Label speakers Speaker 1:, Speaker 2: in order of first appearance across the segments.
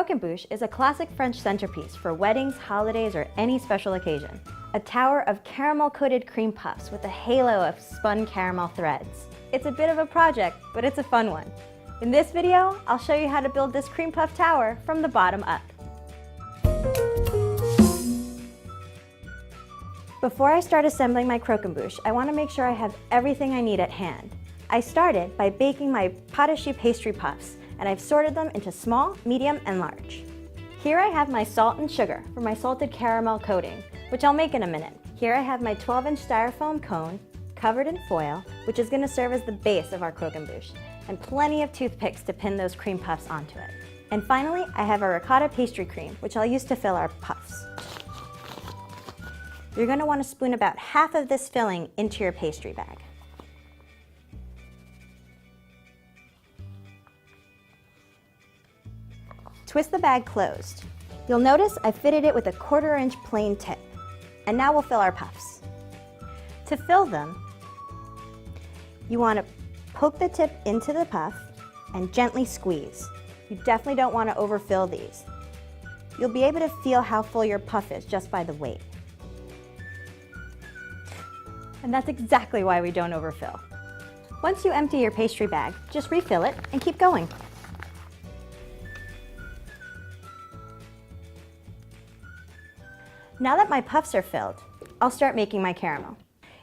Speaker 1: croquembouche is a classic French centerpiece for weddings, holidays, or any special occasion. A tower of caramel-coated cream puffs with a halo of spun caramel threads. It's a bit of a project, but it's a fun one. In this video, I'll show you how to build this cream puff tower from the bottom up. Before I start assembling my croquembouche, I want to make sure I have everything I need at hand. I started by baking my pastry pastry puffs, and I've sorted them into small, medium, and large. Here I have my salt and sugar for my salted caramel coating, which I'll make in a minute. Here I have my 12-inch styrofoam cone, covered in foil, which is going to serve as the base of our croquembouche, and plenty of toothpicks to pin those cream puffs onto it. And finally, I have a ricotta pastry cream, which I'll use to fill our puffs. You're going to want to spoon about half of this filling into your pastry bag. Twist the bag closed. You'll notice I fitted it with a 1/4 inch plain tip. And now we'll fill our puffs. To fill them, you want to poke the tip into the puff and gently squeeze. You definitely don't want to overfill these. You'll be able to feel how full your puff is just by the weight. And that's exactly why we don't overfill. Once you empty your pastry bag, just refill it and keep going. Now that my puffs are filled, I'll start making my caramel.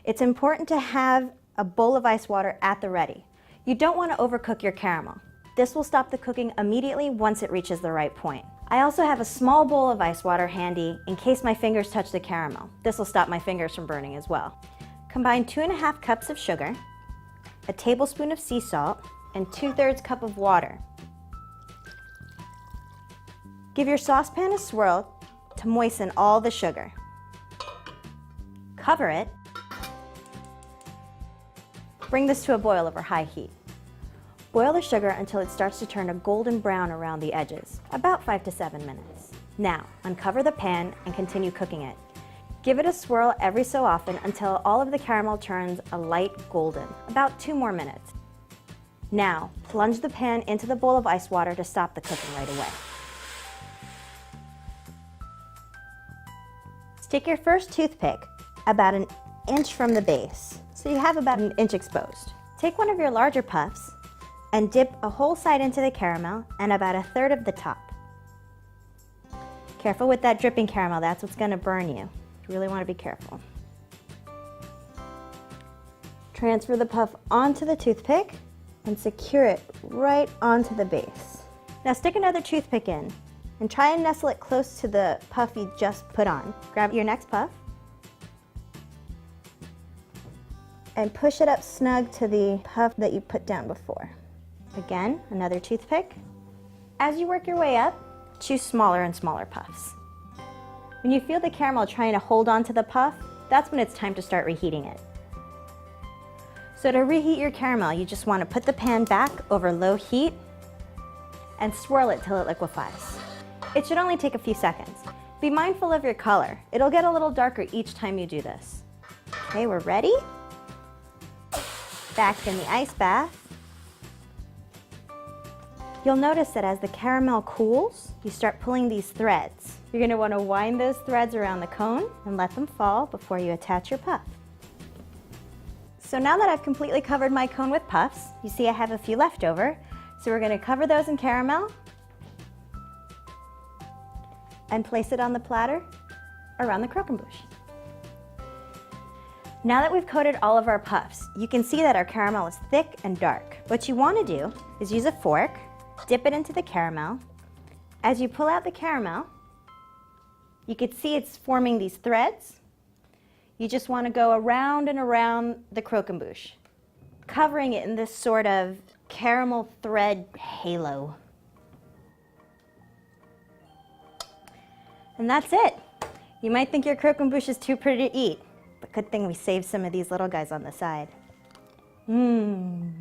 Speaker 1: It's important to have a bowl of ice water at the ready. You don't want to overcook your caramel. This will stop the cooking immediately once it reaches the right point. I also have a small bowl of ice water handy in case my fingers touch the caramel. This will stop my fingers from burning as well. Combine 2½ cups of sugar, a tablespoon of sea salt, and 2/3 cup of water. Give your saucepan a swirl to moisten all the sugar. Cover it. Bring this to a boil over high heat. Boil the sugar until it starts to turn a golden brown around the edges, about 5 to 7 minutes. Now, uncover the pan and continue cooking it. Give it a swirl every so often until all of the caramel turns a light golden, about 2 more minutes. Now, plunge the pan into the bowl of ice water to stop the cooking right away. Stick your first toothpick about 1 inch from the base, so you have about 1 inch exposed. Take one of your larger puffs and dip a whole side into the caramel and about 1/3 of the top. Careful with that dripping caramel, that's what's going to burn you. You really want to be careful. Transfer the puff onto the toothpick and secure it right onto the base. Now stick another toothpick in and try and nestle it close to the puff you just put on. Grab your next puff and push it up snug to the puff that you put down before. Again, another toothpick. As you work your way up, choose smaller and smaller puffs. When you feel the caramel trying to hold on to the puff, that's when it's time to start reheating it. So to reheat your caramel, you just want to put the pan back over low heat and swirl it till it liquefies. It should only take a few seconds. Be mindful of your color. It'll get a little darker each time you do this. Okay, we're ready. Back in the ice bath. You'll notice that as the caramel cools, you start pulling these threads. You're going to want to wind those threads around the cone and let them fall before you attach your puff. So now that I've completely covered my cone with puffs, you see I have a few left over. So we're going to cover those in caramel and place it on the platter around the croquembouche. Now that we've coated all of our puffs, you can see that our caramel is thick and dark. What you want to do is use a fork, dip it into the caramel. As you pull out the caramel, you can see it's forming these threads. You just want to go around and around the croquembouche, covering it in this sort of caramel thread halo. And that's it. You might think your croquembouche is too pretty to eat, but good thing we saved some of these little guys on the side. Mmm.